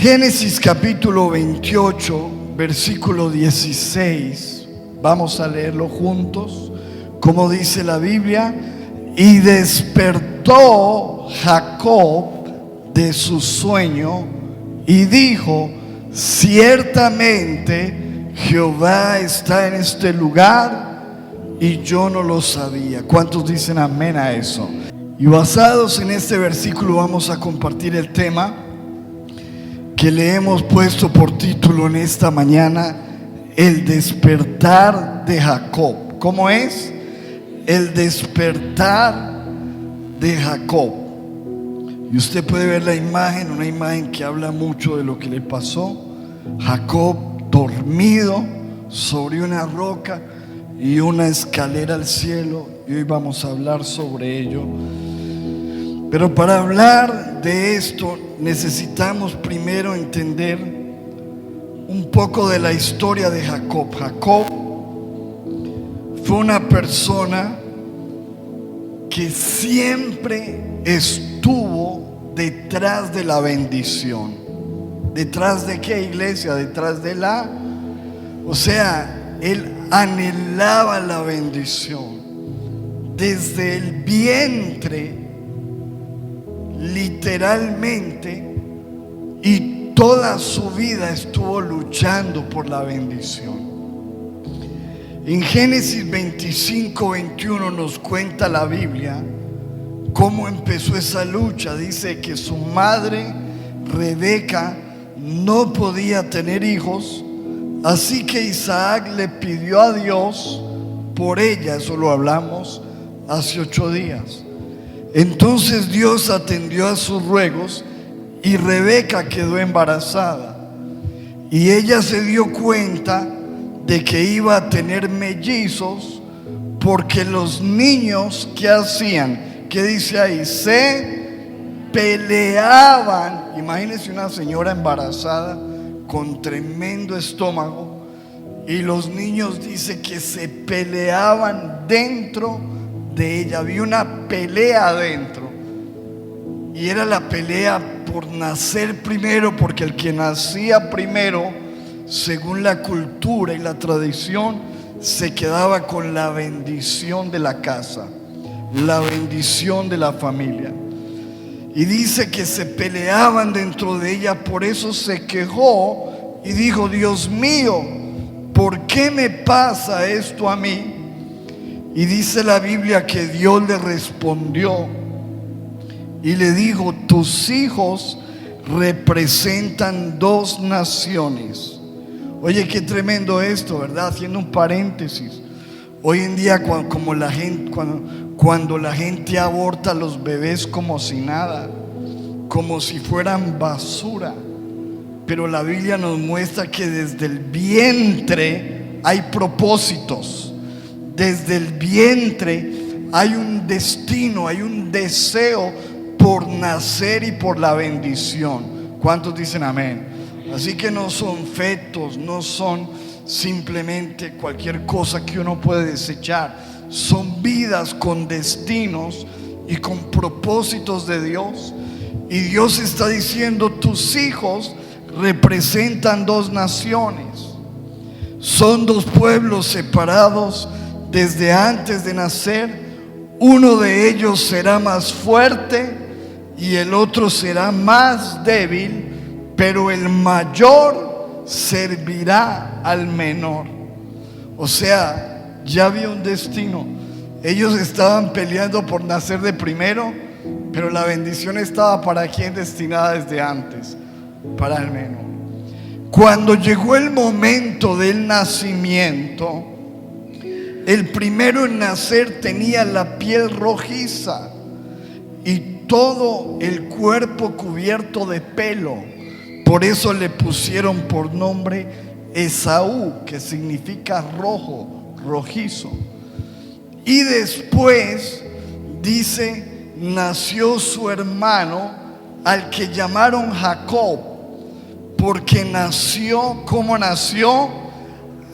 Génesis capítulo 28, versículo 16. Vamos a leerlo juntos. Como dice la Biblia: y despertó Jacob de su sueño y dijo: ciertamente Jehová está en este lugar y yo no lo sabía. ¿Cuántos dicen amén a eso? Y basados en este versículo vamos a compartir el tema que le hemos puesto por título en esta mañana: el despertar de Jacob. ¿Cómo es? El despertar de Jacob. Y usted puede ver la imagen, una imagen que habla mucho de lo que le pasó. Jacob dormido sobre una roca y una escalera al cielo, y hoy vamos a hablar sobre ello. Pero para hablar de esto necesitamos primero entender un poco de la historia de Jacob. Jacob fue una persona que siempre estuvo detrás de la bendición. ¿Detrás de qué, iglesia? Detrás de él anhelaba la bendición. Desde el vientre, literalmente, y toda su vida estuvo luchando por la bendición. En Génesis 25, 21 nos cuenta la Biblia cómo empezó esa lucha. Dice que su madre Rebeca no podía tener hijos, así que Isaac le pidió a Dios por ella. Eso lo hablamos hace 8 días. Entonces Dios atendió a sus ruegos y Rebeca quedó embarazada. Y ella se dio cuenta de que iba a tener mellizos, porque los niños, ¿qué hacían? ¿Qué dice ahí? Se peleaban. Imagínense una señora embarazada con tremendo estómago, y los niños, dice que se peleaban dentro de ella. Había una pelea adentro, y era la pelea por nacer primero, porque el que nacía primero, según la cultura y la tradición, se quedaba con la bendición de la casa, la bendición de la familia. Y dice que se peleaban dentro de ella. Por eso se quejó y dijo: Dios mío, ¿por qué me pasa esto a mí? Y dice la Biblia que Dios le respondió y le dijo: tus hijos representan 2 naciones. Oye, qué tremendo esto, ¿verdad? Haciendo un paréntesis. Hoy en día, cuando la gente aborta a los bebés como si nada, como si fueran basura. Pero la Biblia nos muestra que desde el vientre hay propósitos. Desde el vientre hay un destino, hay un deseo por nacer y por la bendición. ¿Cuántos dicen amén? Así que no son fetos, no son simplemente cualquier cosa que uno puede desechar. Son vidas con destinos y con propósitos de Dios. Y Dios está diciendo: tus hijos representan 2 naciones. Son 2 pueblos separados desde antes de nacer. Uno de ellos será más fuerte y el otro será más débil, pero el mayor servirá al menor. O sea, ya había un destino. Ellos estaban peleando por nacer de primero, pero la bendición estaba para quien destinada desde antes, para el menor. Cuando llegó el momento del nacimiento, el primero en nacer tenía la piel rojiza y todo el cuerpo cubierto de pelo. Por eso le pusieron por nombre Esaú, que significa rojo, rojizo. Y después, dice, nació su hermano, al que llamaron Jacob, porque nació, ¿cómo nació?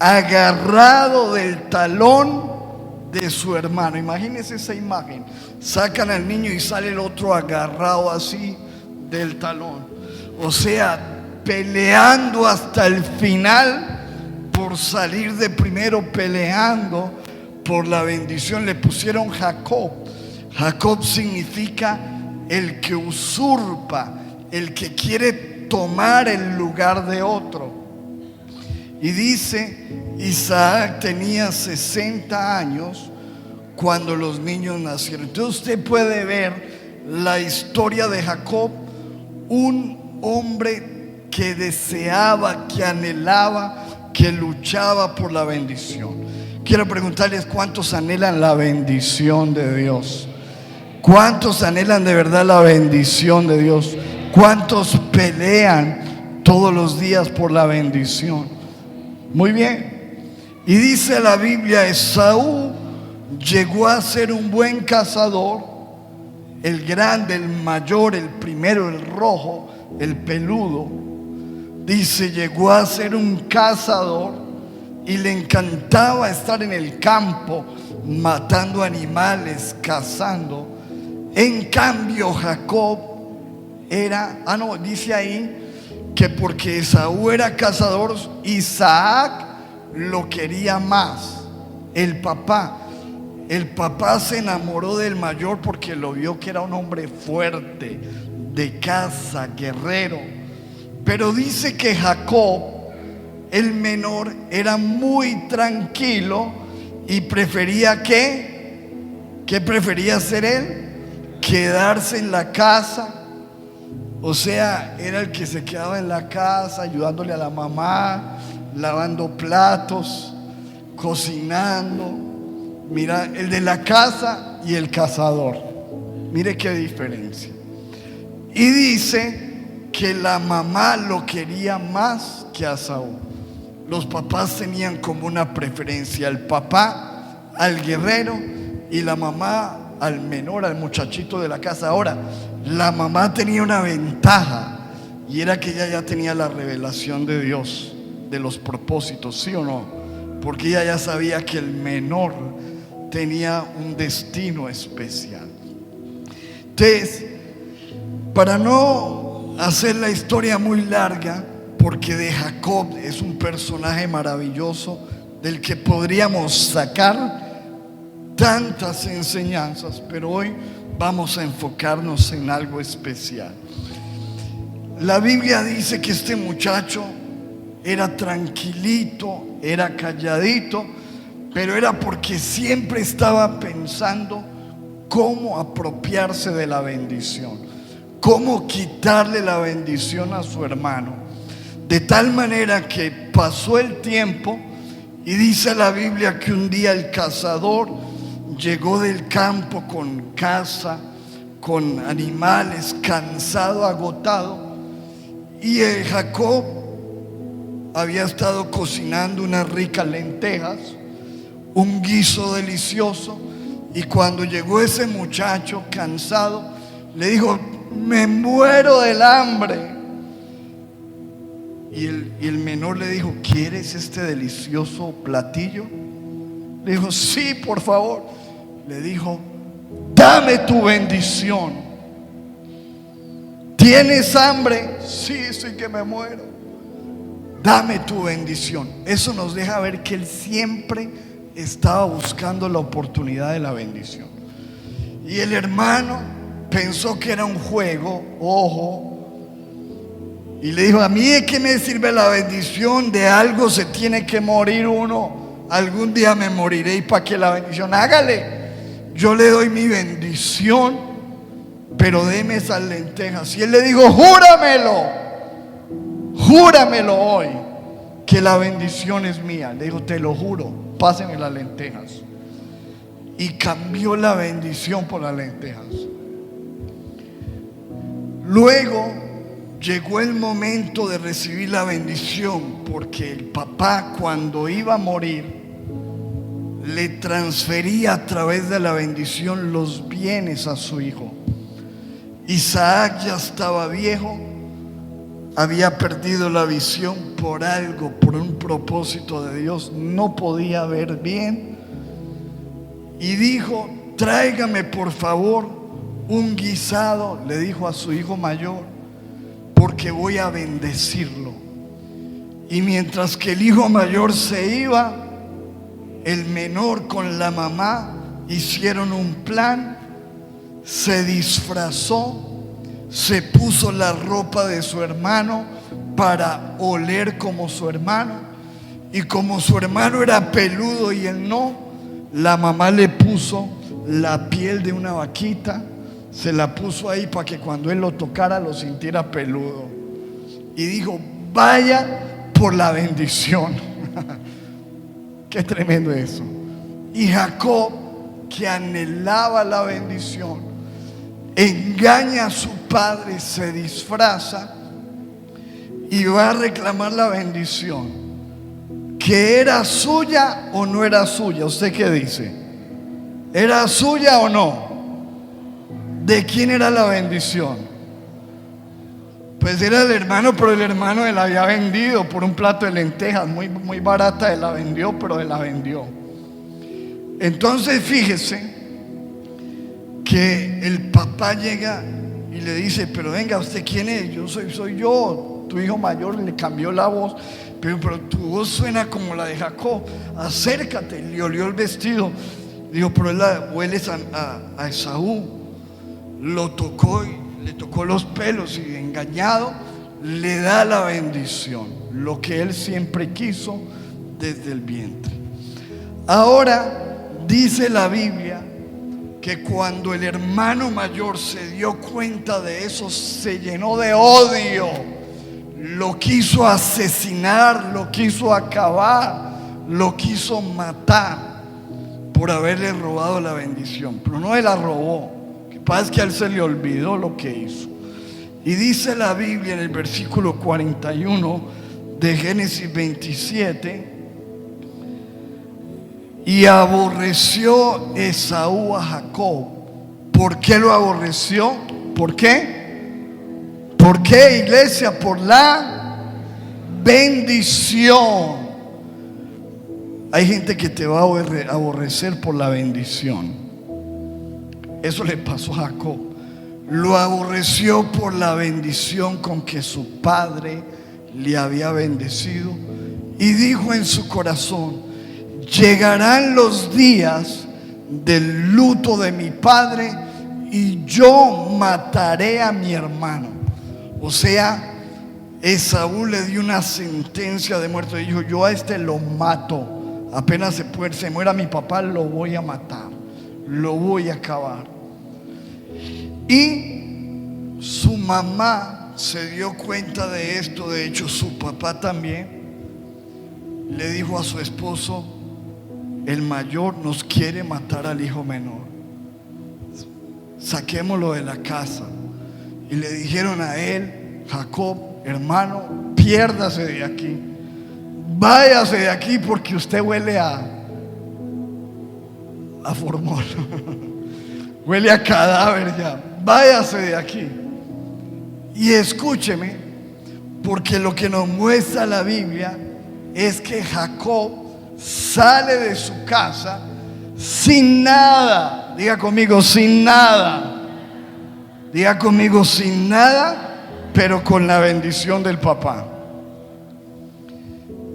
Agarrado del talón de su hermano. Imagínense esa imagen. Sacan al niño y sale el otro agarrado así del talón. O sea, peleando hasta el final por salir de primero, peleando por la bendición. Le pusieron Jacob. Jacob significa el que usurpa, el que quiere tomar el lugar de otro. Y dice, Isaac tenía 60 años cuando los niños nacieron. Entonces usted puede ver la historia de Jacob, un hombre que deseaba, que anhelaba, que luchaba por la bendición. Quiero preguntarles, ¿cuántos anhelan la bendición de Dios? ¿Cuántos anhelan de verdad la bendición de Dios? ¿Cuántos pelean todos los días por la bendición? Muy bien. Y dice la Biblia, Esaú llegó a ser un buen cazador, el grande, el mayor, el primero, el rojo, el peludo. Dice, llegó a ser un cazador y le encantaba estar en el campo matando animales, cazando. En cambio Jacob era, dice ahí que porque Esaú era cazador, Isaac lo quería más. El papá se enamoró del mayor porque lo vio que era un hombre fuerte, de caza, guerrero. Pero dice que Jacob, el menor, era muy tranquilo y prefería ¿qué prefería hacer él? Quedarse en la casa. O sea, era el que se quedaba en la casa ayudándole a la mamá, lavando platos, cocinando. Mira, el de la casa y el cazador. Mire qué diferencia. Y dice que la mamá lo quería más que a Saúl. Los papás tenían como una preferencia: el papá al guerrero y la mamá al menor, al muchachito de la casa. Ahora, la mamá tenía una ventaja, y era que ella ya tenía la revelación de Dios, de los propósitos, ¿sí o no? Porque ella ya sabía que el menor tenía un destino especial. Entonces, para no hacer la historia muy larga, porque de Jacob es un personaje maravilloso del que podríamos sacar tantas enseñanzas, pero hoy vamos a enfocarnos en algo especial. La Biblia dice que este muchacho era tranquilito, era calladito, pero era porque siempre estaba pensando cómo apropiarse de la bendición, cómo quitarle la bendición a su hermano. De tal manera que pasó el tiempo, y dice la Biblia que un día el cazador llegó del campo con caza, con animales, cansado, agotado, y Jacob había estado cocinando unas ricas lentejas, un guiso delicioso. Y cuando llegó ese muchacho cansado, le dijo: me muero del hambre. Y el menor le dijo: ¿quieres este delicioso platillo? Le dijo: sí, por favor. Le dijo: dame tu bendición. ¿Tienes hambre? Sí, que me muero. Dame tu bendición. Eso nos deja ver que él siempre estaba buscando la oportunidad de la bendición. Y el hermano pensó que era un juego, ojo, y le dijo: a mí ¿de qué me sirve la bendición? De algo se tiene que morir uno. Algún día me moriré, y para que la bendición, hágale. Yo le doy mi bendición, pero deme esas lentejas. Y él le dijo: júramelo hoy, que la bendición es mía. Le dijo: te lo juro, páseme las lentejas. Y cambió la bendición por las lentejas. Luego llegó el momento de recibir la bendición, porque el papá, cuando iba a morir, le transfería a través de la bendición los bienes a su hijo. Isaac ya estaba viejo, había perdido la visión por algo, por un propósito de Dios, no podía ver bien, y dijo: tráigame por favor un guisado, le dijo a su hijo mayor, porque voy a bendecirlo. Y mientras que el hijo mayor se iba, el menor con la mamá hicieron un plan, se disfrazó, se puso la ropa de su hermano para oler como su hermano, y como su hermano era peludo y él no, la mamá le puso la piel de una vaquita, se la puso ahí para que cuando él lo tocara lo sintiera peludo, y dijo: vaya por la bendición. Qué tremendo eso. Y Jacob, que anhelaba la bendición, engaña a su padre, se disfraza y va a reclamar la bendición, que era suya o no era suya. ¿Usted qué dice? ¿Era suya o no? ¿De quién era la bendición? Pues era del hermano, pero el hermano él la había vendido por un plato de lentejas, muy barata. Él la vendió, pero él la vendió. Entonces fíjese que el papá llega y le dice: pero venga, ¿usted quién es? Yo soy yo, tu hijo mayor. Le cambió la voz, pero tu voz suena como la de Jacob. Acércate. Le olió el vestido. Dijo: pero hueles a Esaú. Lo tocó y le tocó los pelos, y engañado le da la bendición, lo que él siempre quiso desde el vientre. Ahora dice la Biblia que cuando el hermano mayor se dio cuenta de eso, se llenó de odio, lo quiso asesinar, lo quiso acabar, lo quiso matar por haberle robado la bendición. Pero no se la robó. Lo que pasa es que a él se le olvidó lo que hizo. Y dice la Biblia en el versículo 41 de Génesis 27: y aborreció Esaú a Jacob. ¿Por qué lo aborreció? ¿Por qué? ¿Por qué, iglesia? Por la bendición. Hay gente que te va a aborrecer por la bendición. Eso le pasó a Jacob. Lo aborreció por la bendición con que su padre le había bendecido, y dijo en su corazón: llegarán los días del luto de mi padre y yo mataré a mi hermano. O sea, Esaú le dio una sentencia de muerte. Dijo: yo a este lo mato. Apenas se muera mi papá, lo voy a matar, lo voy a acabar. Y su mamá se dio cuenta de esto. De hecho, su papá también le dijo a su esposo: el mayor nos quiere matar al hijo menor, saquémoslo de la casa. Y le dijeron a él: Jacob, hermano, piérdase de aquí, váyase de aquí, porque usted huele a formol, huele a cadáver ya, váyase de aquí. Y escúcheme, porque lo que nos muestra la Biblia es que Jacob sale de su casa sin nada. Diga conmigo: sin nada. Diga conmigo: sin nada, pero con la bendición del papá.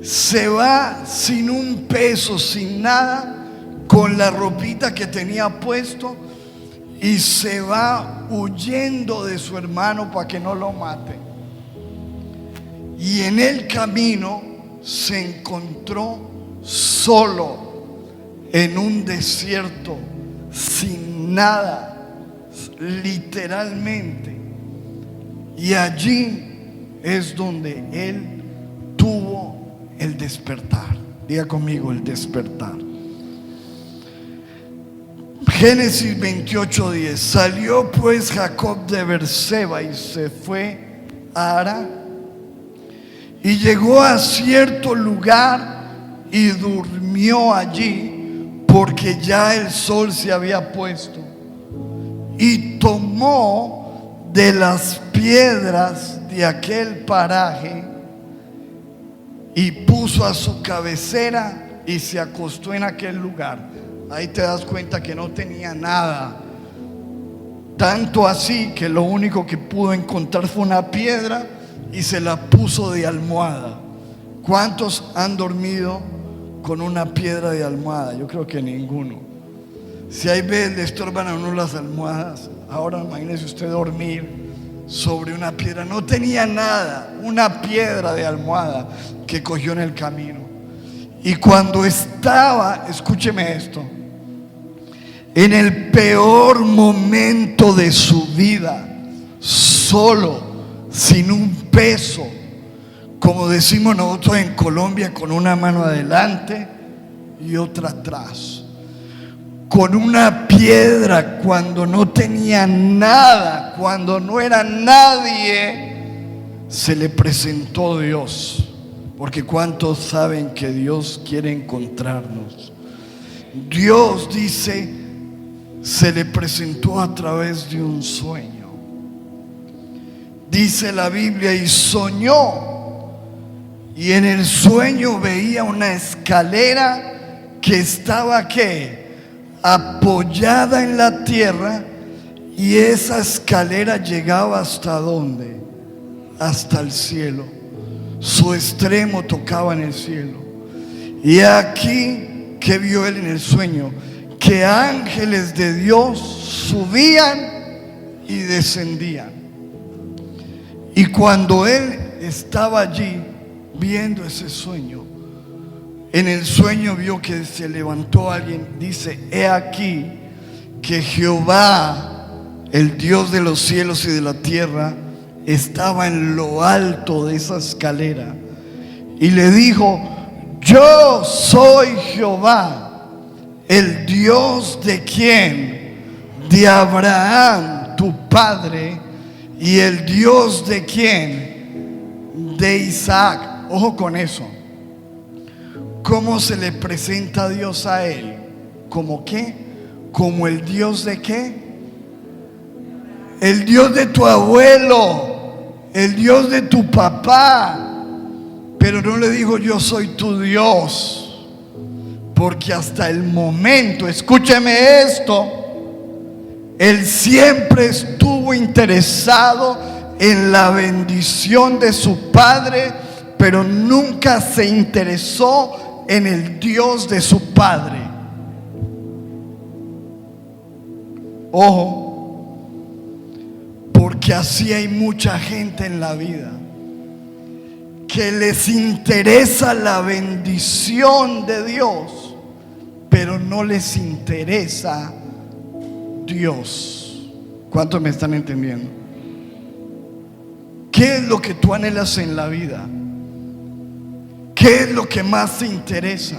Se va sin un peso, sin nada, con la ropita que tenía puesto, y se va huyendo de su hermano para que no lo mate. Y en el camino se encontró solo en un desierto, sin nada, literalmente. Y allí es donde él tuvo el despertar. Diga conmigo: el despertar. Génesis 28:10. Salió pues Jacob de Beerseba y se fue a Harán, y llegó a cierto lugar y durmió allí, porque ya el sol se había puesto. Y tomó de las piedras de aquel paraje y puso a su cabecera y se acostó en aquel lugar. Ahí te das cuenta que no tenía nada, tanto así que lo único que pudo encontrar fue una piedra y se la puso de almohada. ¿Cuántos han dormido con una piedra de almohada? Yo creo que ninguno. Si hay veces le estorban a uno las almohadas, ahora imagínese usted dormir sobre una piedra. No tenía nada, una piedra de almohada que cogió en el camino. Y cuando estaba, escúcheme esto, en el peor momento de su vida, solo, sin un peso, como decimos nosotros en Colombia, con una mano adelante y otra atrás, con una piedra, cuando no tenía nada, cuando no era nadie, se le presentó Dios. Porque ¿cuántos saben que Dios quiere encontrarnos? Dios dice, se le presentó a través de un sueño. Dice la Biblia, y soñó, y en el sueño veía una escalera que estaba ¿qué? Apoyada en la tierra, y esa escalera llegaba ¿hasta dónde? Hasta el cielo. Su extremo tocaba en el cielo. Y aquí que vio él en el sueño, que ángeles de Dios subían y descendían. Y cuando él estaba allí viendo ese sueño, en el sueño vio que se levantó alguien. Dice, he aquí que Jehová, el Dios de los cielos y de la tierra, estaba en lo alto de esa escalera y le dijo, yo soy Jehová, el Dios de quién? De Abraham, tu padre, y el Dios de quién? De Isaac. Ojo con eso. ¿Cómo se le presenta a Dios a él? ¿Cómo qué? Como el Dios de qué? El Dios de tu abuelo, el Dios de tu papá. Pero no le dijo, yo soy tu Dios, porque hasta el momento, escúcheme esto, él siempre estuvo interesado en la bendición de su padre, pero nunca se interesó en el Dios de su padre. Ojo, porque así hay mucha gente en la vida que les interesa la bendición de Dios, pero no les interesa Dios. ¿Cuántos me están entendiendo? ¿Qué es lo que tú anhelas en la vida? ¿Qué es lo que más te interesa?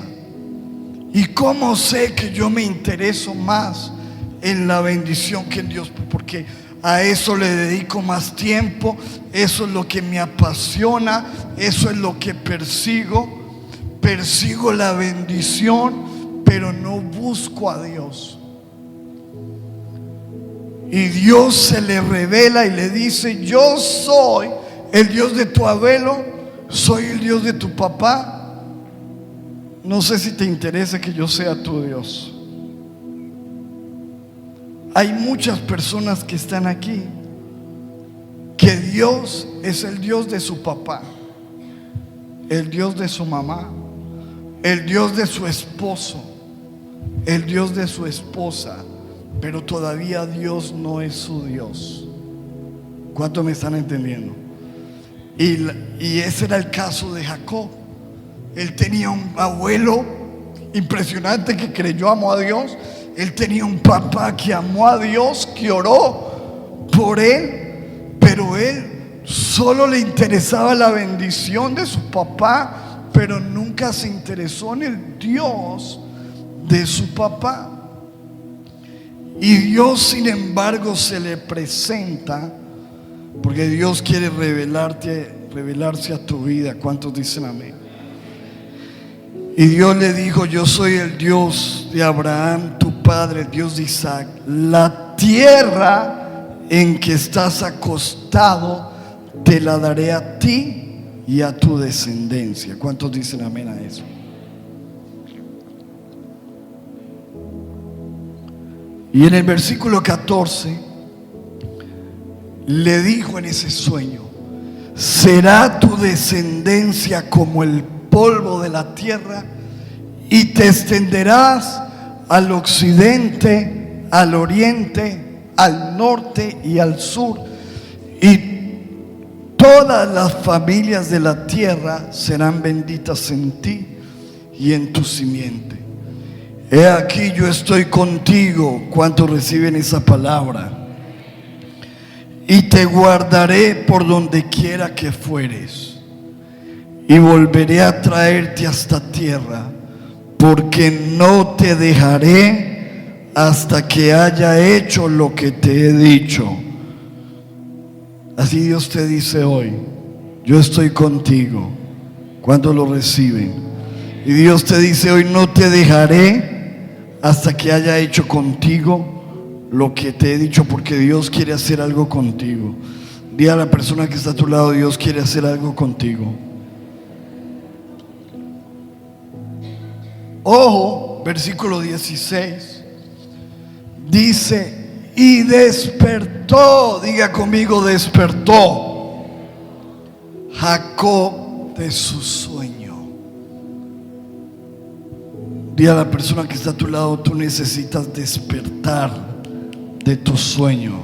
¿Y cómo sé que yo me intereso más en la bendición que en Dios? Porque a eso le dedico más tiempo, eso es lo que me apasiona, eso es lo que persigo. Persigo la bendición, pero no busco a Dios. Y Dios se le revela y le dice, yo soy el Dios de tu abuelo, soy el Dios de tu papá. No sé si te interesa que yo sea tu Dios. Hay muchas personas que están aquí que Dios es el Dios de su papá, el Dios de su mamá, el Dios de su esposo, el Dios de su esposa, pero todavía Dios no es su Dios. ¿Cuántos me están entendiendo? Y ese era el caso de Jacob. Él tenía un abuelo impresionante que creyó, amó a Dios. Él tenía un papá que amó a Dios, que oró por él, pero él solo le interesaba la bendición de su papá, pero nunca se interesó en el Dios de su papá. Y Dios, sin embargo, se le presenta, porque Dios quiere revelarse a tu vida. ¿Cuántos dicen amén? Y Dios le dijo, yo soy el Dios de Abraham, tu padre, el Dios de Isaac. La tierra en que estás acostado te la daré a ti y a tu descendencia. ¿Cuántos dicen amén a eso? Y en el versículo 14 le dijo en ese sueño, será tu descendencia como el polvo de la tierra, y te extenderás al occidente, al oriente, al norte y al sur, y todas las familias de la tierra serán benditas en ti y en tu simiente. He aquí, yo estoy contigo. ¿Cuántos reciben esa palabra? Y te guardaré por donde quiera que fueres, y volveré a traerte a esta tierra, porque no te dejaré hasta que haya hecho lo que te he dicho. Así Dios te dice hoy: yo estoy contigo. ¿Cuántos lo reciben? Y Dios te dice hoy: no te dejaré hasta que haya hecho contigo lo que te he dicho, porque Dios quiere hacer algo contigo. Dile a la persona que está a tu lado: Dios quiere hacer algo contigo. Ojo, versículo 16 dice: y despertó, diga conmigo, despertó Jacob de su sueño. Dile a la persona que está a tu lado: tú necesitas despertar de tu sueño.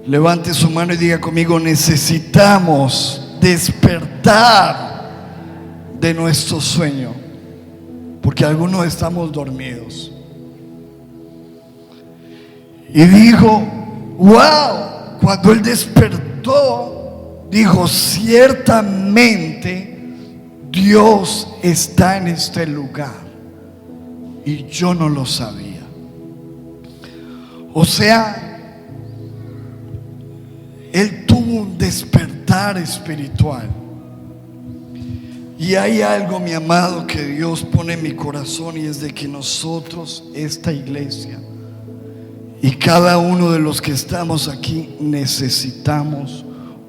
Levante su mano y diga conmigo: necesitamos despertar de nuestro sueño, porque algunos estamos dormidos. Y dijo: wow, cuando él despertó, dijo: ciertamente Dios está en este lugar, y yo no lo sabía. O sea, él tuvo un despertar espiritual. Y hay algo, mi amado, que Dios pone en mi corazón, y es de que nosotros, esta iglesia, y cada uno de los que estamos aquí, necesitamos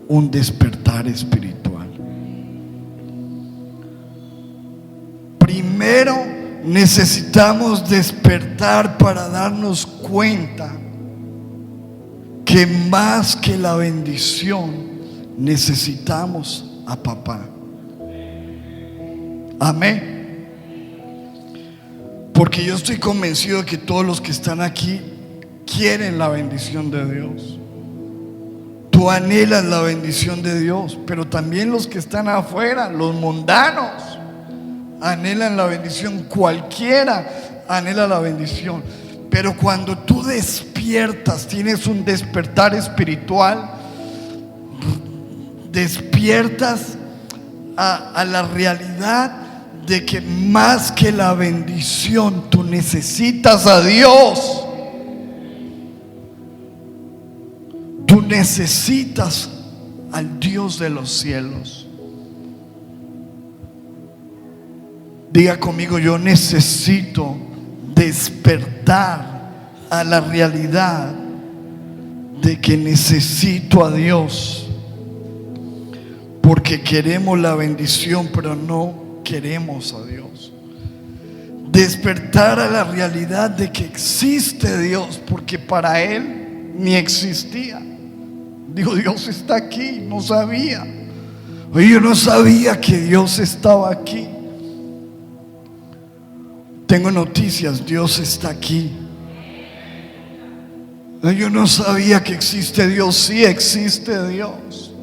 un despertar espiritual. Primero necesitamos despertar para darnos cuenta que más que la bendición necesitamos a papá. Amén. Porque yo estoy convencido de que todos los que están aquí quieren la bendición de Dios. Tú anhelas la bendición de Dios, pero también los que están afuera, los mundanos, anhelan la bendición. Cualquiera anhela la bendición. Pero cuando tú despiertas, tienes un despertar espiritual, despiertas a la realidad de que más que la bendición, tú necesitas a Dios. Tú necesitas al Dios de los cielos. Diga conmigo: yo necesito despertar a la realidad de que necesito a Dios, porque queremos la bendición, pero no queremos a Dios. Despertar a la realidad de que existe Dios, porque para Él ni existía. Digo: Dios está aquí, no sabía. Oye, yo no sabía que Dios estaba aquí. Tengo noticias: Dios está aquí. Yo no sabía que existe Dios. Sí existe Dios,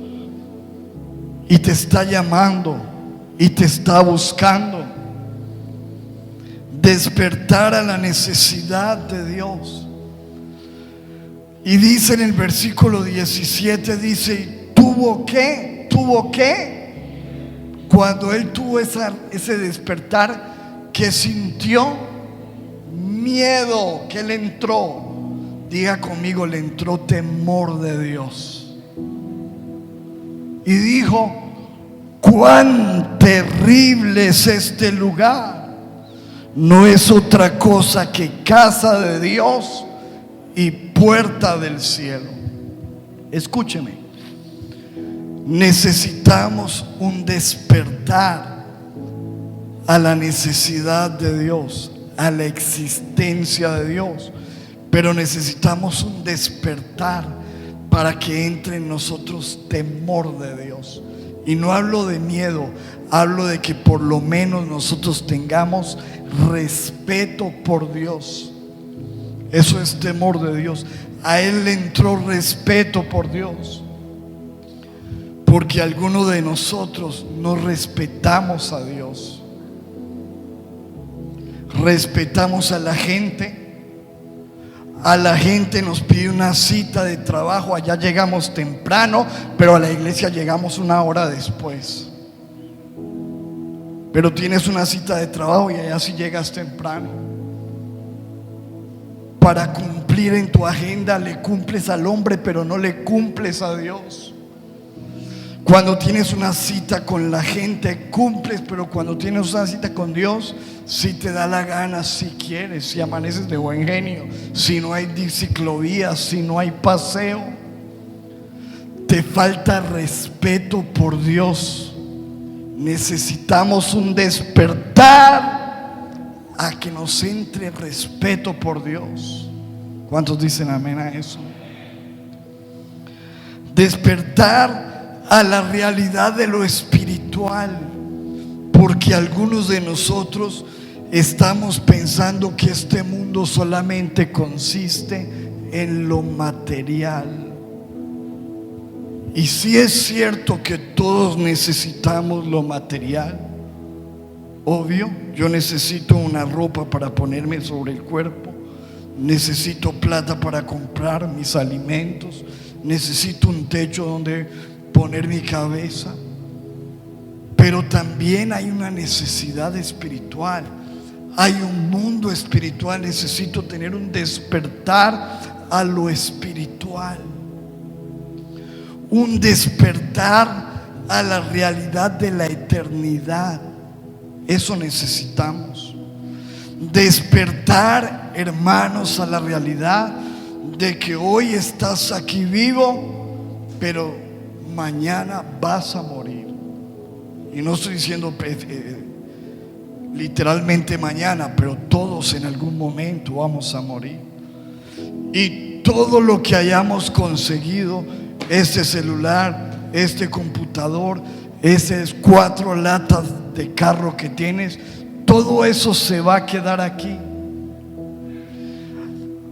y te está llamando y te está buscando. Despertar a la necesidad de Dios. Y dice en el versículo 17, dice: ¿tuvo qué? Cuando él tuvo ese despertar, que sintió miedo, que le entró. Diga conmigo: le entró temor de Dios. Y dijo: cuán terrible es este lugar. No es otra cosa que casa de Dios y puerta del cielo. Escúcheme, necesitamos un despertar a la necesidad de Dios, a la existencia de Dios, pero necesitamos un despertar para que entre en nosotros temor de Dios. Y no hablo de miedo, hablo de que por lo menos nosotros tengamos respeto por Dios. Eso es temor de Dios. A él le entró respeto por Dios, porque algunos de nosotros no respetamos a Dios. Respetamos a la gente. A la gente nos pide una cita de trabajo, allá llegamos temprano, pero a la iglesia llegamos una hora después. Pero tienes una cita de trabajo y allá sí llegas temprano. Para cumplir en tu agenda le cumples al hombre, pero no le cumples a Dios. Cuando tienes una cita con la gente cumples, pero cuando tienes una cita con Dios, si te da la gana, si quieres, si amaneces de buen genio, si no hay ciclovías, si no hay paseo. Te falta respeto por Dios. Necesitamos un despertar a que nos entre respeto por Dios. ¿Cuántos dicen amén a eso? Despertar a la realidad de lo espiritual, porque algunos de nosotros estamos pensando que este mundo solamente consiste en lo material. Y sí es cierto que todos necesitamos lo material. Obvio, yo necesito una ropa para ponerme sobre el cuerpo, necesito plata para comprar mis alimentos, necesito un techo donde poner mi cabeza. Pero también hay una necesidad espiritual, hay un mundo espiritual. Necesito tener un despertar a lo espiritual, un despertar a la realidad de la eternidad. Eso necesitamos. Despertar, hermanos, a la realidad de que hoy estás aquí vivo, pero mañana vas a morir. Y no estoy diciendo literalmente mañana, pero todos en algún momento vamos a morir. Y todo lo que hayamos conseguido, este celular, este computador, esas 4 latas de carro que tienes, todo eso se va a quedar aquí.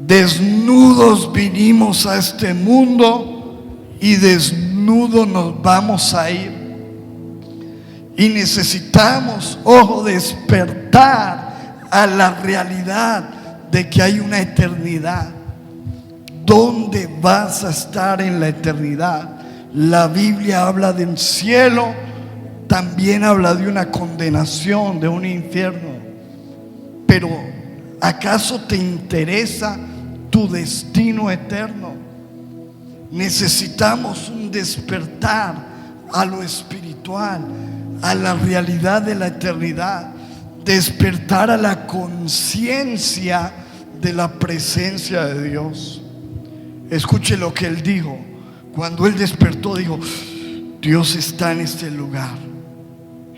Desnudos vinimos a este mundo y desnudos nos vamos a ir. Y necesitamos, ojo, despertar a la realidad de que hay una eternidad. ¿Dónde vas a estar en la eternidad? La Biblia habla del cielo, también habla de una condenación, de un infierno. Pero ¿acaso te interesa tu destino eterno? Necesitamos un despertar a lo espiritual, a la realidad de la eternidad, despertar a la conciencia de la presencia de Dios. Escuche lo que él dijo. Cuando él despertó, dijo: Dios está en este lugar.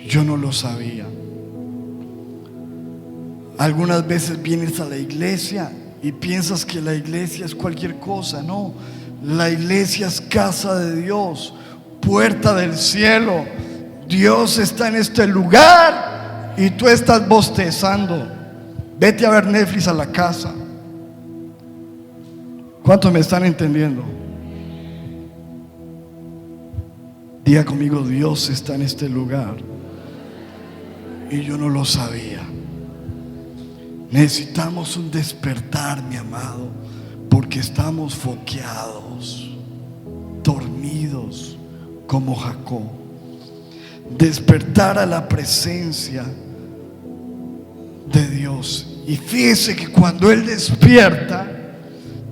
Yo no lo sabía. Algunas veces vienes a la iglesia y piensas que la iglesia es cualquier cosa. No, la iglesia es casa de Dios, puerta del cielo. Dios está en este lugar y tú estás bostezando. Vete a ver Netflix a la casa. ¿Cuántos me están entendiendo? Diga conmigo: Dios está en este lugar y yo no lo sabía. Necesitamos un despertar, mi amado, porque estamos foqueados, dormidos como Jacob. Despertar a la presencia de Dios. Y fíjese que cuando él despierta,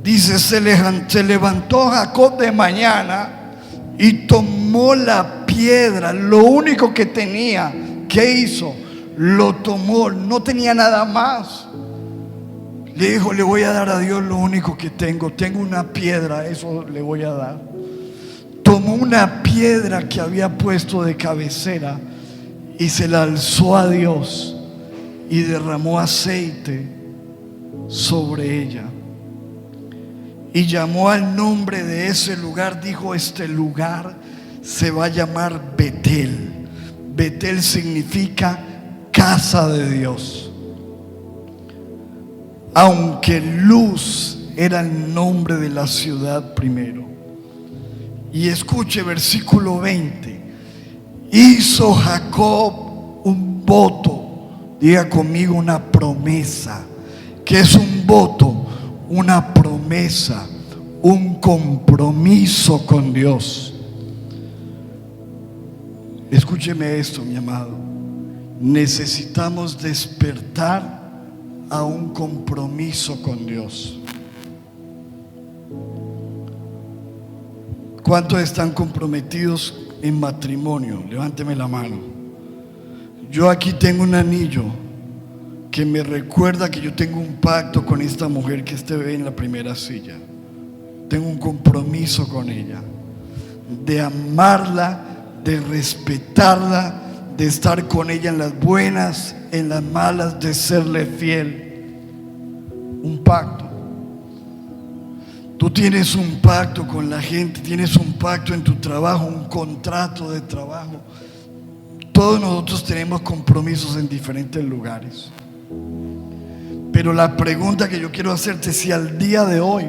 dice: se levantó Jacob de mañana y tomó la piedra, lo único que tenía. ¿Qué hizo? Lo tomó, no tenía nada más. Le dijo: le voy a dar a Dios lo único que tengo. Tengo una piedra, eso le voy a dar. Tomó una piedra que había puesto de cabecera y se la alzó a Dios y derramó aceite sobre ella. y llamó al nombre de ese lugar, dijo: este lugar se va a llamar Betel. Betel significa casa de Dios. Aunque Luz era el nombre de la ciudad primero. Y escuche versículo 20. Hizo Jacob un voto. Diga conmigo: una promesa. ¿Qué es un voto? Una promesa, un compromiso con Dios. Escúcheme esto, mi amado. Necesitamos despertar a un compromiso con Dios. ¿Cuántos están comprometidos en matrimonio? Levánteme la mano. Yo aquí tengo un anillo que me recuerda que yo tengo un pacto con esta mujer que usted ve en la primera silla. Tengo un compromiso con ella, de amarla, de respetarla, de estar con ella en las buenas, en las malas, de serle fiel. Un pacto. Tú tienes un pacto con la gente, tienes un pacto en tu trabajo, un contrato de trabajo. Todos nosotros tenemos compromisos en diferentes lugares. Pero la pregunta que yo quiero hacerte es si al día de hoy,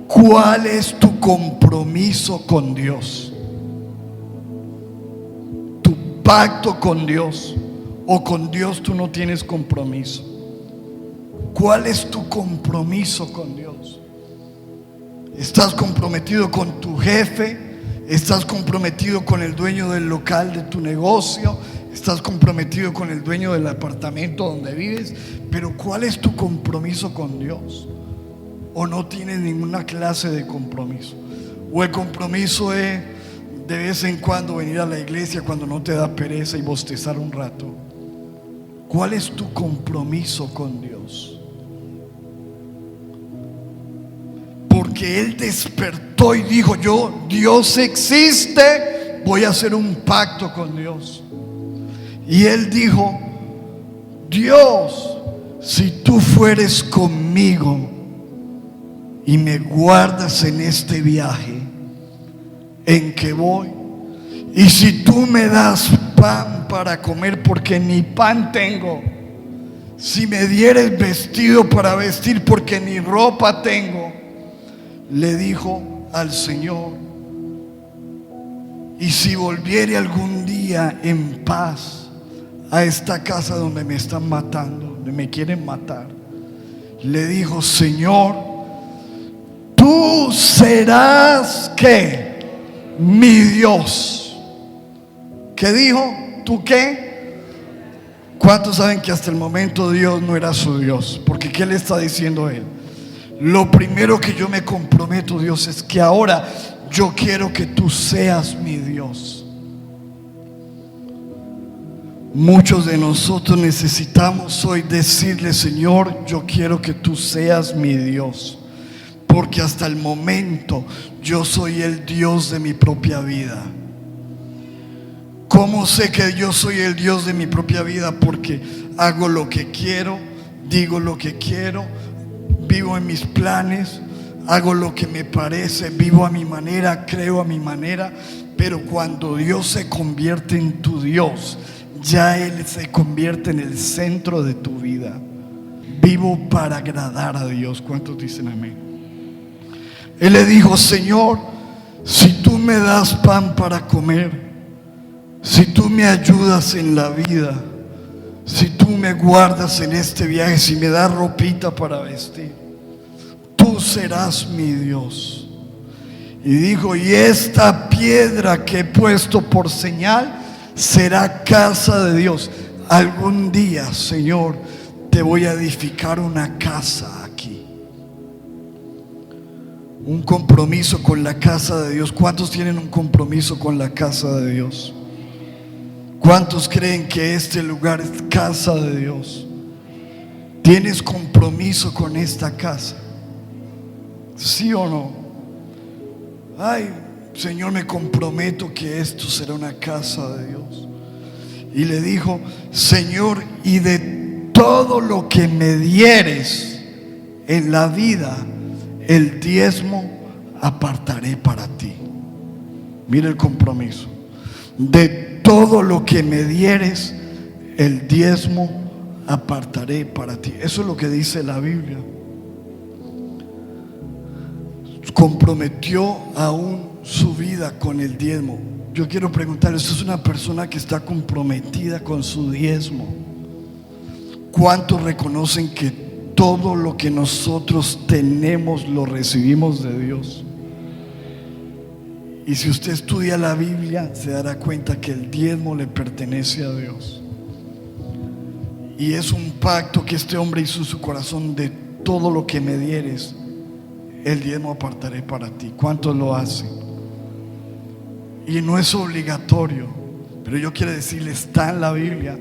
¿cuál es tu compromiso con Dios? Tu pacto con Dios, o con Dios tú no tienes compromiso. ¿Cuál es tu compromiso con Dios? ¿Estás comprometido con tu jefe? ¿Estás comprometido con el dueño del local de tu negocio? ¿Estás comprometido con el dueño del apartamento donde vives? Pero ¿cuál es tu compromiso con Dios? ¿O no tienes ninguna clase de compromiso? ¿O el compromiso es de vez en cuando venir a la iglesia cuando no te da pereza y bostezar un rato? ¿Cuál es tu compromiso con Dios? Porque Él despertó y dijo: Dios existe, voy a hacer un pacto con Dios. Y Él dijo: Dios, si tú fueres conmigo y me guardas en este viaje en que voy, y si tú me das pan para comer, porque ni pan tengo, si me dieres vestido para vestir, porque ni ropa tengo, le dijo al Señor, y si volviere algún día en paz a esta casa donde me están matando, donde me quieren matar, le dijo: Señor, tú serás ¿qué? Mi Dios. ¿Qué dijo? ¿Tú qué? ¿Cuántos saben que hasta el momento Dios no era su Dios? Porque ¿qué le está diciendo Él? Lo primero que yo me comprometo, Dios, es que ahora yo quiero que tú seas mi Dios. Muchos de nosotros necesitamos hoy decirle: Señor, yo quiero que tú seas mi Dios, porque hasta el momento yo soy el Dios de mi propia vida. ¿Cómo sé que yo soy el Dios de mi propia vida? Porque hago lo que quiero, digo lo que quiero, vivo en mis planes, hago lo que me parece, vivo a mi manera, creo a mi manera. Pero cuando Dios se convierte en tu Dios, ya Él se convierte en el centro de tu vida. Vivo para agradar a Dios. ¿Cuántos dicen amén? Él le dijo: Señor, si tú me das pan para comer, si tú me ayudas en la vida, si tú me guardas en este viaje, si me das ropita para vestir, tú serás mi Dios. Y dijo: y esta piedra que he puesto por señal será casa de Dios. Algún día, Señor, te voy a edificar una casa aquí. Un compromiso con la casa de Dios. ¿Cuántos tienen un compromiso con la casa de Dios? ¿Cuántos creen que este lugar es casa de Dios? ¿Tienes compromiso con esta casa? ¿Sí o no? Ay, Señor, me comprometo que esto será una casa de Dios. Y le dijo: Señor, y de todo lo que me dieres en la vida, el diezmo apartaré para ti. Mira el compromiso. De todo lo que me dieres, el diezmo apartaré para ti. Eso es lo que dice la Biblia. Comprometió aún su vida con el diezmo. Yo quiero preguntarle, ¿usted es una persona que está comprometida con su diezmo? ¿Cuántos reconocen que todo lo que nosotros tenemos lo recibimos de Dios? Y si usted estudia la Biblia, se dará cuenta que el diezmo le pertenece a Dios. Y es un pacto que este hombre hizo en su corazón: de todo lo que me dieres, el diezmo apartaré para ti. ¿Cuántos lo hacen? Y no es obligatorio, pero yo quiero decirle, está en la Biblia.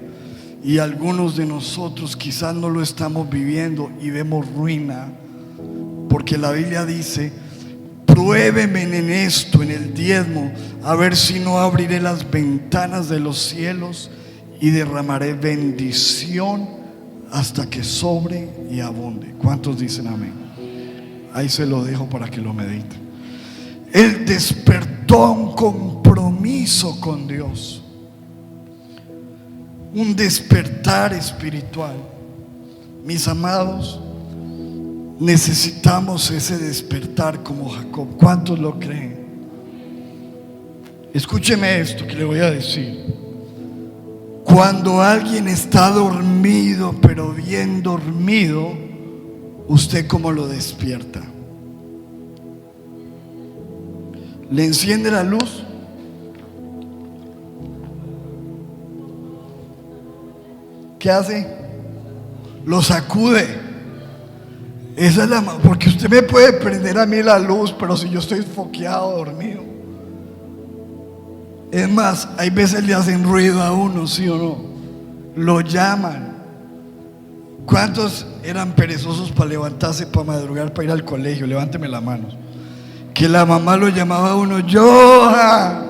Y algunos de nosotros quizás no lo estamos viviendo y vemos ruina, porque la Biblia dice: pruébeme en esto, en el diezmo, a ver si no abriré las ventanas de los cielos y derramaré bendición hasta que sobre y abunde. ¿Cuántos dicen amén? Ahí se lo dejo para que lo medite. Él despertó un compromiso con Dios, un despertar espiritual. Mis amados, necesitamos ese despertar como Jacob. ¿Cuántos lo creen? Escúcheme esto que le voy a decir. Cuando alguien está dormido, pero bien dormido, ¿usted cómo lo despierta? ¿Le enciende la luz? ¿Qué hace? Lo sacude. Esa es porque usted me puede prender a mí la luz, pero si yo estoy foqueado, dormido. Es más, hay veces le hacen ruido a uno, ¿sí o no? Lo llaman. ¿Cuántos eran perezosos para levantarse, para madrugar, para ir al colegio? Levánteme las manos. Que la mamá lo llamaba a uno: Johan,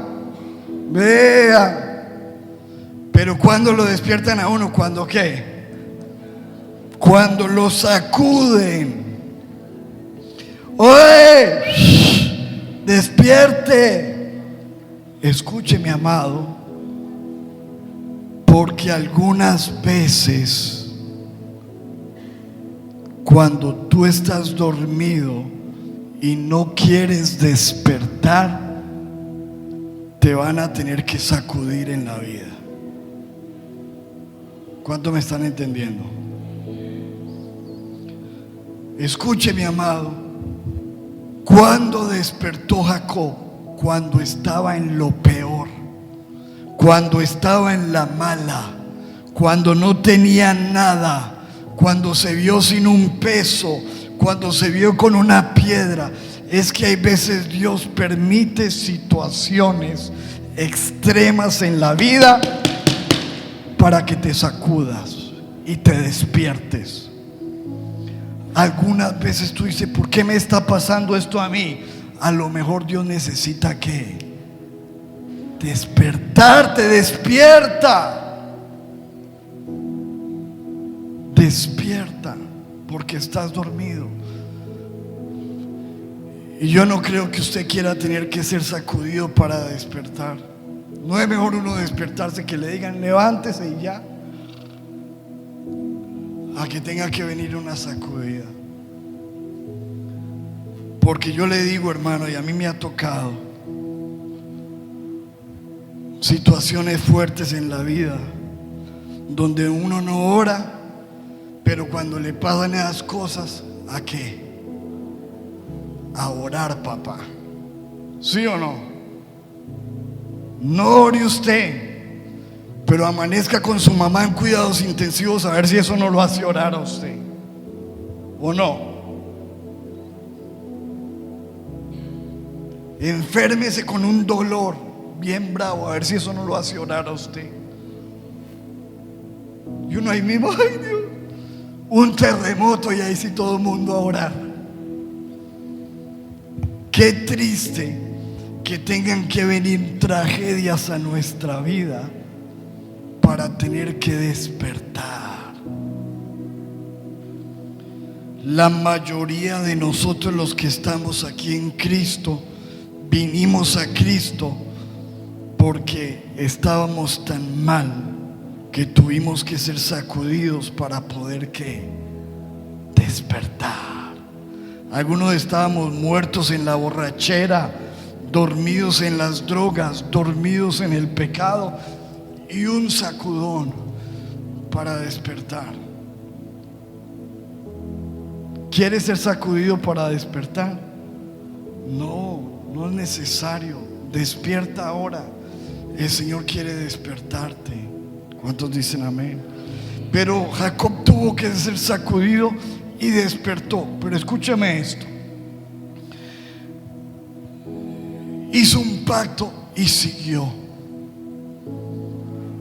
vea. Pero cuando lo despiertan a uno, ¿cuándo qué? Cuando lo sacuden. ¡Oye! ¡Despierte! Escuche, mi amado, porque algunas veces cuando tú estás dormido y no quieres despertar, te van a tener que sacudir en la vida. ¿Cuánto me están entendiendo? Escuche, mi amado, ¿cuándo despertó Jacob? Cuando estaba en lo peor, cuando estaba en la mala, cuando no tenía nada, cuando se vio sin un peso, cuando se vio con una piedra. Es que hay veces Dios permite situaciones extremas en la vida para que te sacudas y te despiertes. Algunas veces tú dices: ¿por qué me está pasando esto a mí? A lo mejor Dios necesita que despertarte. Despierta, despierta, porque estás dormido. Y yo no creo que usted quiera tener que ser sacudido para despertar. No es mejor uno despertarse que le digan: levántese y ya, a que tenga que venir una sacudida. Porque yo le digo, hermano, y a mí me ha tocado situaciones fuertes en la vida donde uno no ora, pero cuando le pasan esas cosas, ¿a qué? A orar, papá. ¿Sí o no? No ore usted, pero amanezca con su mamá en cuidados intensivos, a ver si eso no lo hace orar a usted, ¿o no? Enférmese con un dolor bien bravo, a ver si eso no lo hace orar a usted. Y uno ahí mismo: ay Dios, un terremoto, y ahí sí todo el mundo a orar. Qué triste que tengan que venir tragedias a nuestra vida para tener que despertar. La mayoría de nosotros los que estamos aquí en Cristo, vinimos a Cristo porque estábamos tan mal que tuvimos que ser sacudidos para poder ¿qué? Despertar. Algunos estábamos muertos en la borrachera, dormidos en las drogas, dormidos en el pecado, y un sacudón para despertar. ¿Quieres ser sacudido para despertar? No, no es necesario. Despierta ahora. El Señor quiere despertarte. ¿Cuántos dicen amén? Pero Jacob tuvo que ser sacudido y despertó. Pero escúchame esto. Hizo un pacto y siguió.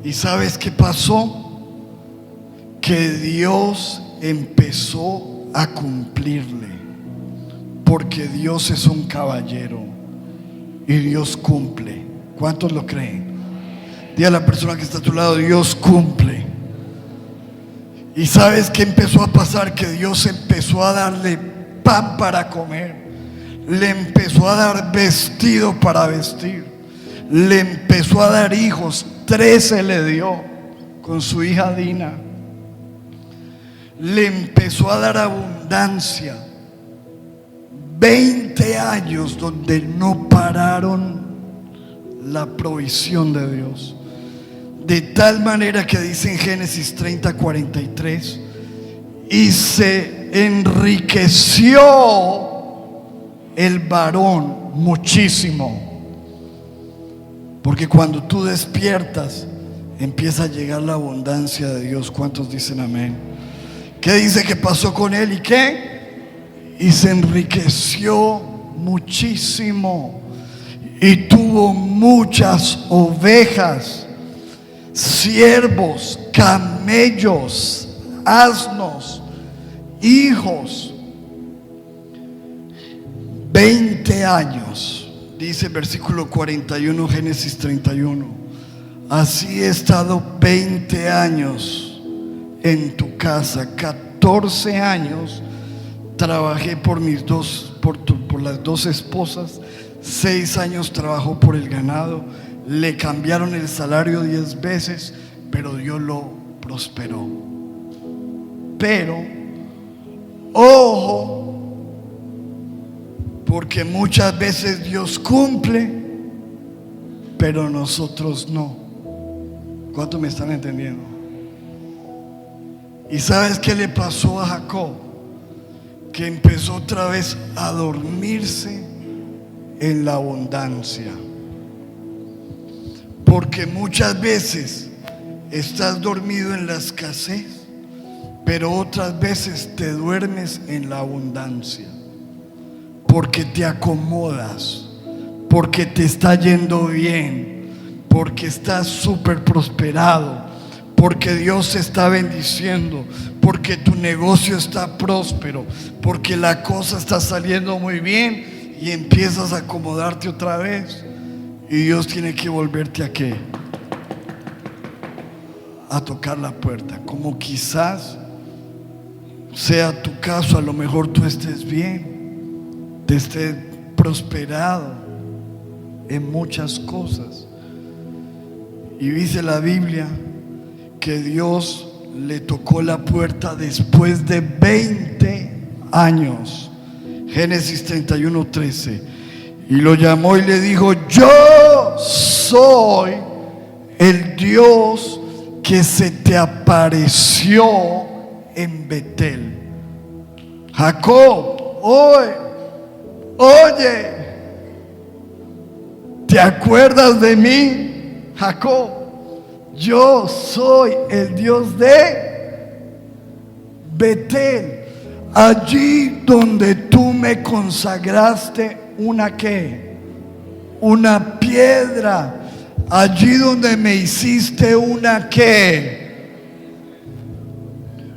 ¿Y sabes qué pasó? Que Dios empezó a cumplirle, porque Dios es un caballero y Dios cumple. ¿Cuántos lo creen? Dile a la persona que está a tu lado: Dios cumple. Y sabes qué empezó a pasar, que Dios empezó a darle pan para comer, le empezó a dar vestido para vestir, le empezó a dar hijos. 13 le dio con su hija Dina. Le empezó a dar abundancia. 20 años donde no pararon la provisión de Dios. De tal manera que dice en Génesis 30:43: y se enriqueció el varón muchísimo. Porque cuando tú despiertas, empieza a llegar la abundancia de Dios. ¿Cuántos dicen amén? ¿Qué dice que pasó con él? ¿Y qué? Y se enriqueció muchísimo, y tuvo muchas ovejas, siervos, camellos, asnos, hijos. 20 años, dice versículo 41, Génesis 31. Así he estado 20 años en tu casa. 14 años trabajé por las dos esposas. 6 años trabajó por el ganado. Le cambiaron el salario 10 veces, pero Dios lo prosperó. Pero ojo, porque muchas veces Dios cumple, pero nosotros no. ¿Cuántos me están entendiendo? ¿Y sabes qué le pasó a Jacob? Que empezó otra vez a dormirse en la abundancia. Porque muchas veces estás dormido en la escasez, pero otras veces te duermes en la abundancia. Porque te acomodas, porque te está yendo bien, porque estás súper prosperado, porque Dios se está bendiciendo, porque tu negocio está próspero, porque la cosa está saliendo muy bien, y empiezas a acomodarte otra vez, y Dios tiene que volverte a ¿qué? A tocar la puerta. Como quizás sea tu caso, a lo mejor tú estés bien, te estés prosperado en muchas cosas, y dice la Biblia que Dios le tocó la puerta después de 20 años. Génesis 31:13. Y lo llamó y le dijo: yo soy el Dios que se te apareció en Betel. Jacob, oye, ¿te acuerdas de mí, Jacob? Yo soy el Dios de Betel, allí donde tú me consagraste una ¿qué? Una piedra, allí donde me hiciste una ¿qué?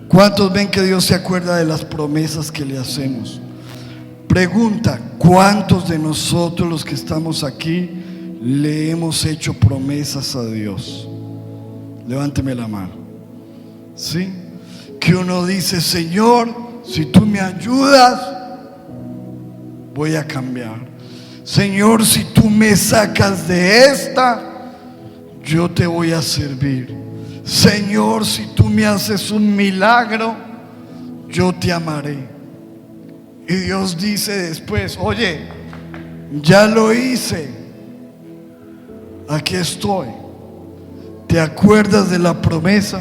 ¿Cuántos ven que Dios se acuerda de las promesas que le hacemos? Pregunta: ¿cuántos de nosotros los que estamos aquí le hemos hecho promesas a Dios? Levánteme la mano. ¿Sí? Que uno dice: Señor, si tú me ayudas, voy a cambiar. Señor, si tú me sacas de esta, yo te voy a servir. Señor, si tú me haces un milagro, yo te amaré. Y Dios dice después: oye, ya lo hice, aquí estoy. ¿Te acuerdas de la promesa?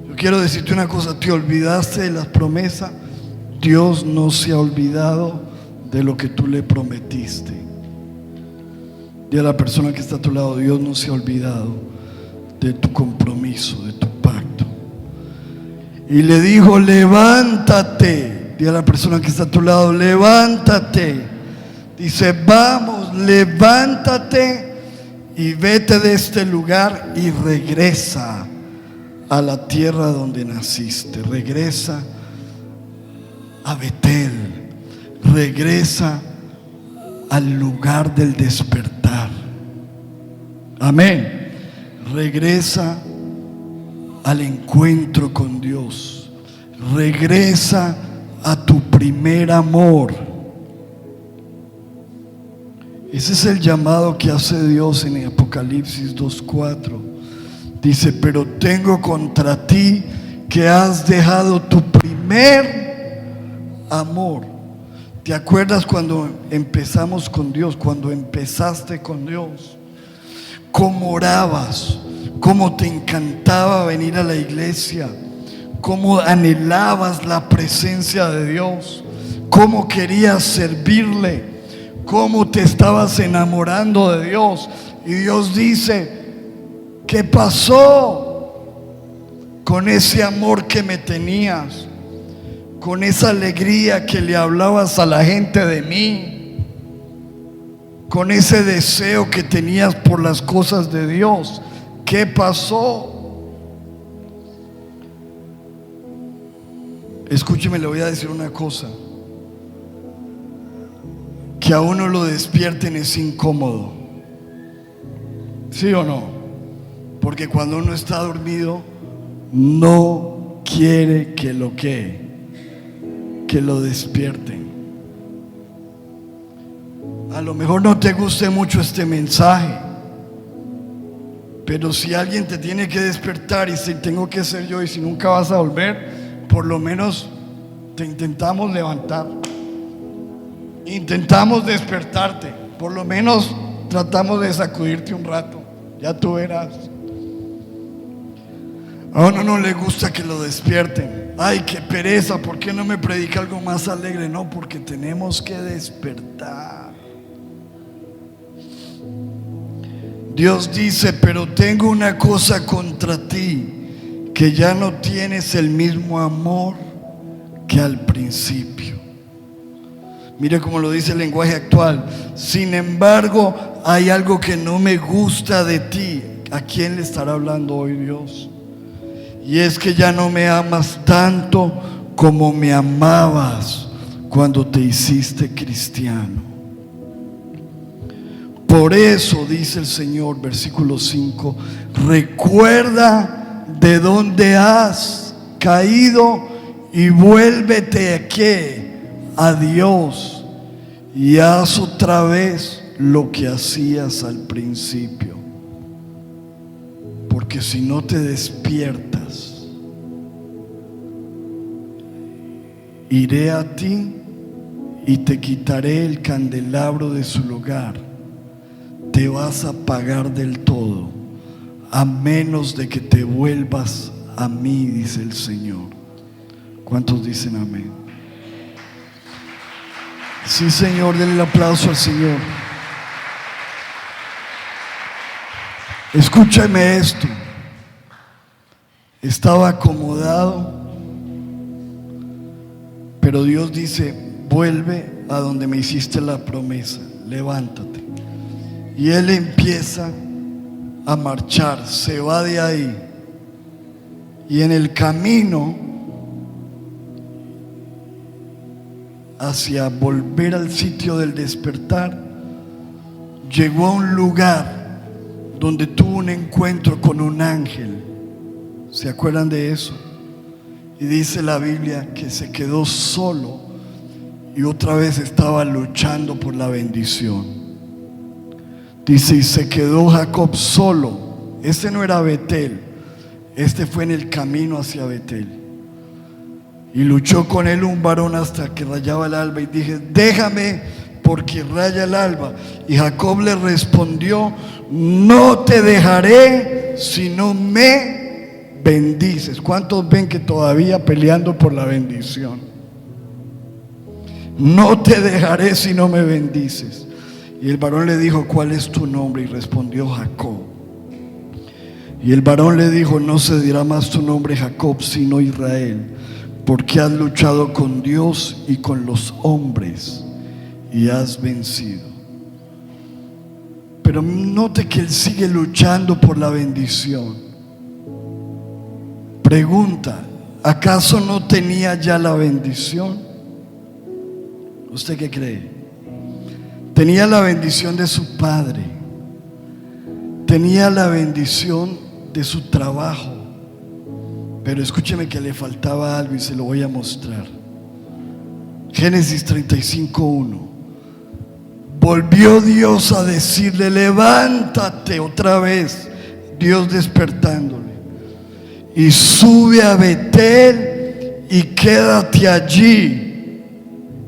Yo quiero decirte una cosa: te olvidaste de la promesa. Dios no se ha olvidado de lo que tú le prometiste. Dile a la persona que está a tu lado: Dios no se ha olvidado de tu compromiso, de tu pacto. Y le dijo: levántate. Dile a la persona que está a tu lado: levántate. Dice: vamos, levántate y vete de este lugar y regresa a la tierra donde naciste. Regresa a Betel. Regresa al lugar del despertar. Amén. Regresa al encuentro con Dios. Regresa a tu primer amor. Ese es el llamado que hace Dios en Apocalipsis 2:4. Dice: pero tengo contra ti que has dejado tu primer amor. ¿Te acuerdas cuando empezamos con Dios? Cuando empezaste con Dios, cómo orabas, cómo te encantaba venir a la iglesia, cómo anhelabas la presencia de Dios, cómo querías servirle, cómo te estabas enamorando de Dios. Y Dios dice: ¿qué pasó con ese amor que me tenías? Con esa alegría que le hablabas a la gente de mí, con ese deseo que tenías por las cosas de Dios. ¿Qué pasó? Escúcheme, le voy a decir una cosa: que a uno lo despierten es incómodo, ¿sí o no? Porque cuando uno está dormido, no quiere que lo despierten. A lo mejor no te guste mucho este mensaje, pero si alguien te tiene que despertar, y si tengo que ser yo, y si nunca vas a volver, por lo menos te intentamos levantar, intentamos despertarte, por lo menos tratamos de sacudirte un rato. Ya tú verás. A uno no le gusta que lo despierten. Ay, qué pereza, ¿por qué no me predica algo más alegre? No, porque tenemos que despertar. Dios dice: pero tengo una cosa contra ti, que ya no tienes el mismo amor que al principio. Mire cómo lo dice el lenguaje actual: sin embargo, hay algo que no me gusta de ti. ¿A quién le estará hablando hoy Dios? Y es que ya no me amas tanto como me amabas cuando te hiciste cristiano. Por eso, dice el Señor, versículo 5: recuerda de dónde has caído y vuélvete a Dios, y haz otra vez lo que hacías al principio. Porque si no te despiertas, iré a ti y te quitaré el candelabro de su lugar. Te vas a apagar del todo, a menos de que te vuelvas a mí, dice el Señor. ¿Cuántos dicen amén? Sí, Señor, denle el aplauso al Señor. Escúchame esto. Estaba acomodado, pero Dios dice: vuelve a donde me hiciste la promesa, levántate. Y él empieza a marchar, se va de ahí, y en el camino hacia volver al sitio del despertar, llegó a un lugar donde tuvo un encuentro con un ángel. ¿Se acuerdan de eso? Y dice la Biblia que se quedó solo y otra vez estaba luchando por la bendición. Dice, y se quedó Jacob solo. Este no era Betel, este fue en el camino hacia Betel. Y luchó con él un varón hasta que rayaba el alba. Y dije, déjame porque raya el alba. Y Jacob le respondió, no te dejaré si no me bendices. ¿Cuántos ven que todavía peleando por la bendición? No te dejaré si no me bendices. Y el varón le dijo, ¿cuál es tu nombre? Y respondió, Jacob. Y el varón le dijo, no se dirá más tu nombre Jacob, sino Israel, porque has luchado con Dios y con los hombres y has vencido. Pero note que él sigue luchando por la bendición. Pregunta, ¿acaso no tenía ya la bendición? ¿Usted qué cree? Tenía la bendición de su padre, tenía la bendición de su trabajo, pero escúcheme que le faltaba algo y se lo voy a mostrar. Génesis 35:1. Volvió Dios a decirle, levántate otra vez, Dios despertándole, y sube a Betel y quédate allí,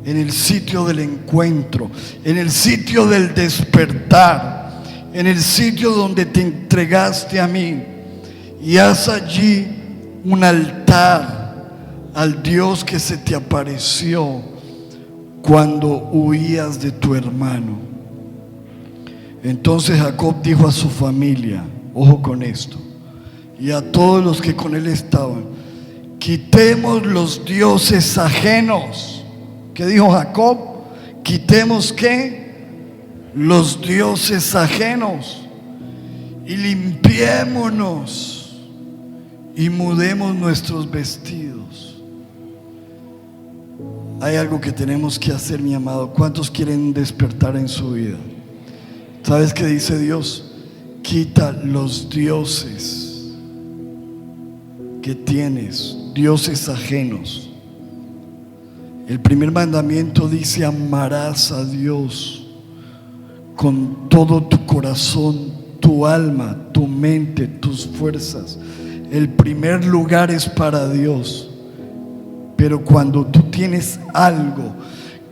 en el sitio del encuentro, en el sitio del despertar, en el sitio donde te entregaste a mí, y haz allí un altar al Dios que se te apareció cuando huías de tu hermano. Entonces Jacob dijo a su familia, ojo con esto, y a todos los que con él estaban, quitemos los dioses ajenos. ¿Qué dijo Jacob? Quitemos ¿qué? Los dioses ajenos y limpiémonos y mudemos nuestros vestidos. Hay algo que tenemos que hacer, mi amado. ¿Cuántos quieren despertar en su vida? ¿Sabes qué dice Dios? Quita los dioses que tienes, dioses ajenos. El primer mandamiento dice, amarás a Dios con todo tu corazón, tu alma, tu mente, tus fuerzas. El primer lugar es para Dios. Pero cuando tú tienes algo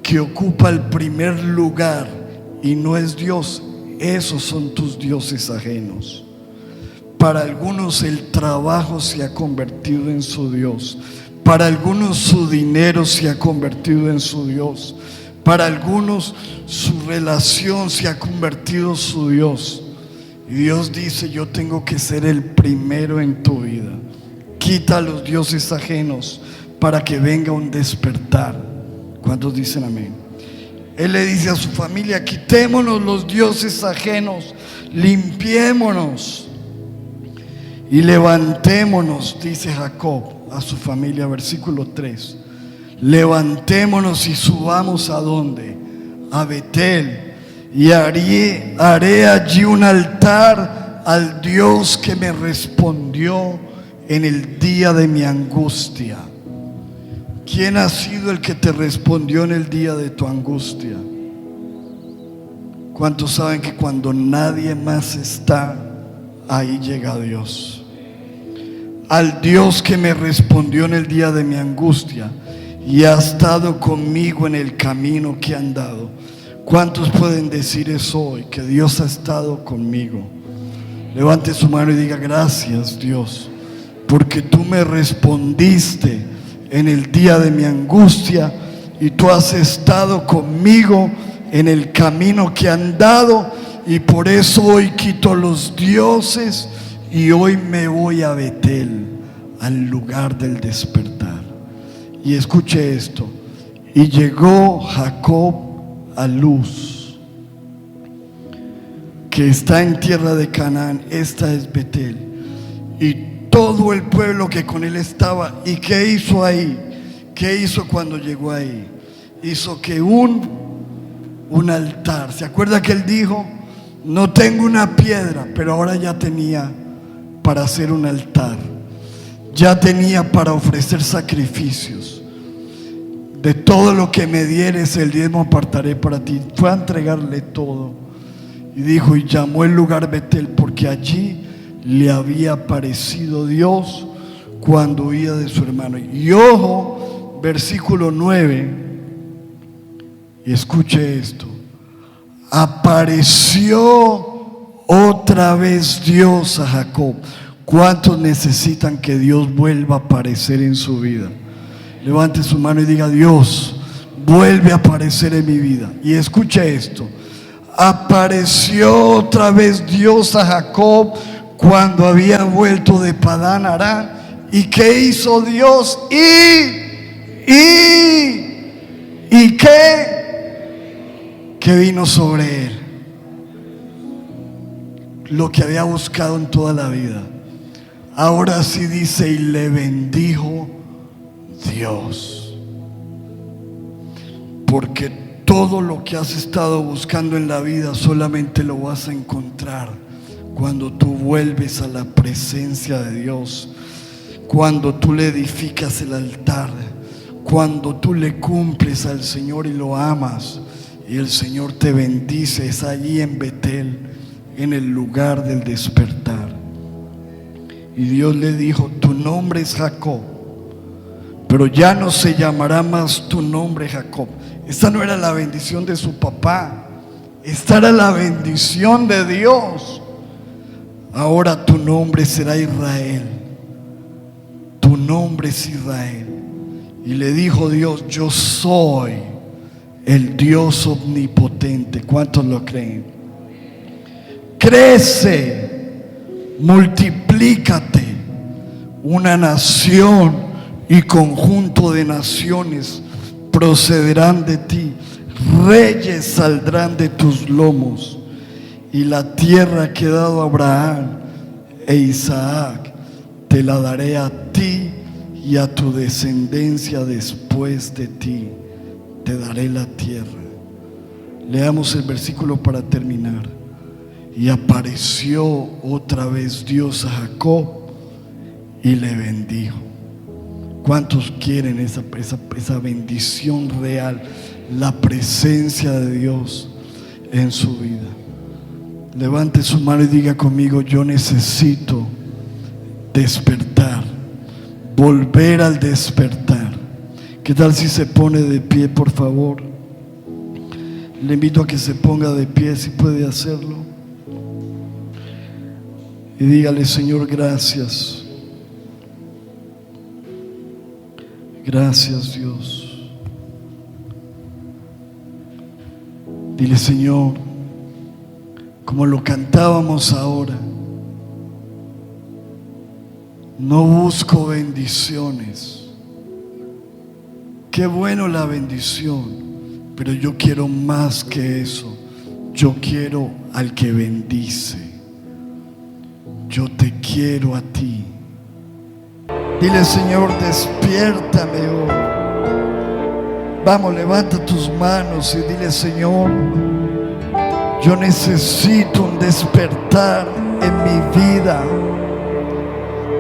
que ocupa el primer lugar y no es Dios, esos son tus dioses ajenos. Para algunos el trabajo se ha convertido en su Dios. Para algunos su dinero se ha convertido en su Dios. Para algunos su relación se ha convertido en su Dios. Y Dios dice, yo tengo que ser el primero en tu vida. Quita los dioses ajenos para que venga un despertar. ¿Cuántos dicen amén? Él le dice a su familia, quitémonos los dioses ajenos, limpiémonos y levantémonos, dice Jacob a su familia, versículo 3. Levantémonos y subamos ¿a dónde? A Betel, y haré allí un altar al Dios que me respondió en el día de mi angustia. ¿Quién ha sido el que te respondió en el día de tu angustia? ¿Cuántos saben que cuando nadie más está, ahí llega Dios? Al Dios que me respondió en el día de mi angustia y ha estado conmigo en el camino que he andado. ¿Cuántos pueden decir eso hoy? Que Dios ha estado conmigo. Levante su mano y diga, gracias Dios, porque tú me respondiste en el día de mi angustia y tú has estado conmigo en el camino que he andado, y por eso hoy quito los dioses y hoy me voy a Betel, al lugar del despertar. Y escuche esto, y llegó Jacob a Luz, que está en tierra de Canaán. Esta es Betel, y todo el pueblo que con él estaba. ¿Y qué hizo ahí? ¿Qué hizo cuando llegó ahí? Hizo que un altar. ¿Se acuerda que él dijo, no tengo una piedra? Pero ahora ya tenía para hacer un altar. ya tenía para ofrecer sacrificios. De todo lo que me dieres, el diezmo apartaré para ti. Fue a entregarle todo. Y dijo, y llamó el lugar Betel, porque allí le había aparecido Dios cuando huía de su hermano. Y ojo, versículo 9, y escuche esto: apareció otra vez Dios a Jacob. ¿Cuántos necesitan que Dios vuelva a aparecer en su vida? Levante su mano y diga: Dios, vuelve a aparecer en mi vida. Y escuche esto: apareció otra vez Dios a Jacob cuando había vuelto de Padán Aram. ¿Y qué hizo Dios? ¿Y qué? ¿Qué vino sobre él? Lo que había buscado en toda la vida. Ahora sí dice, y le bendijo Dios. Porque todo lo que has estado buscando en la vida solamente lo vas a encontrar cuando tú vuelves a la presencia de Dios, cuando tú le edificas el altar, cuando tú le cumples al Señor y lo amas y el Señor te bendice. Es allí en Betel, en el lugar del despertar. Y Dios le dijo: tu nombre es Jacob, pero ya no se llamará más tu nombre Jacob. Esta no era la bendición de su papá, esta era la bendición de Dios. Ahora tu nombre será Israel. Tu nombre es Israel. Y le dijo Dios: yo soy el Dios omnipotente. ¿Cuántos lo creen? Crece, multiplícate. Una nación y conjunto de naciones procederán de ti. Reyes saldrán de tus lomos. Y la tierra que he dado a Abraham e Isaac te la daré a ti y a tu descendencia después de ti. Te daré la tierra. Leamos el versículo para terminar. Y apareció otra vez Dios a Jacob y le bendijo. ¿Cuántos quieren esa bendición real? La presencia de Dios en su vida. Levante su mano y diga conmigo: yo necesito despertar, volver al despertar. ¿Qué tal si se pone de pie, por favor? Le invito a que se ponga de pie, si puede hacerlo. Y dígale: Señor, gracias. Gracias, Dios. Dile: Señor, como lo cantábamos ahora, no busco bendiciones. Qué bueno la bendición, pero yo quiero más que eso. Yo quiero al que bendice. Yo te quiero a ti. Dile: Señor, despiértame hoy. Vamos, levanta tus manos y dile: Señor, yo necesito un despertar en mi vida.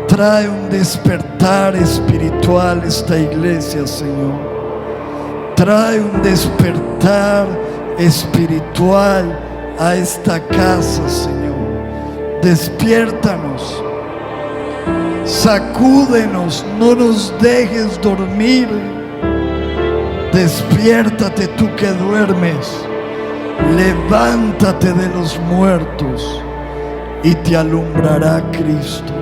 Trae un despertar espiritual esta iglesia, Señor. Trae un despertar espiritual a esta casa, Señor. Despiértanos, sacúdenos, no nos dejes dormir. Despiértate tú que duermes, levántate de los muertos y te alumbrará Cristo.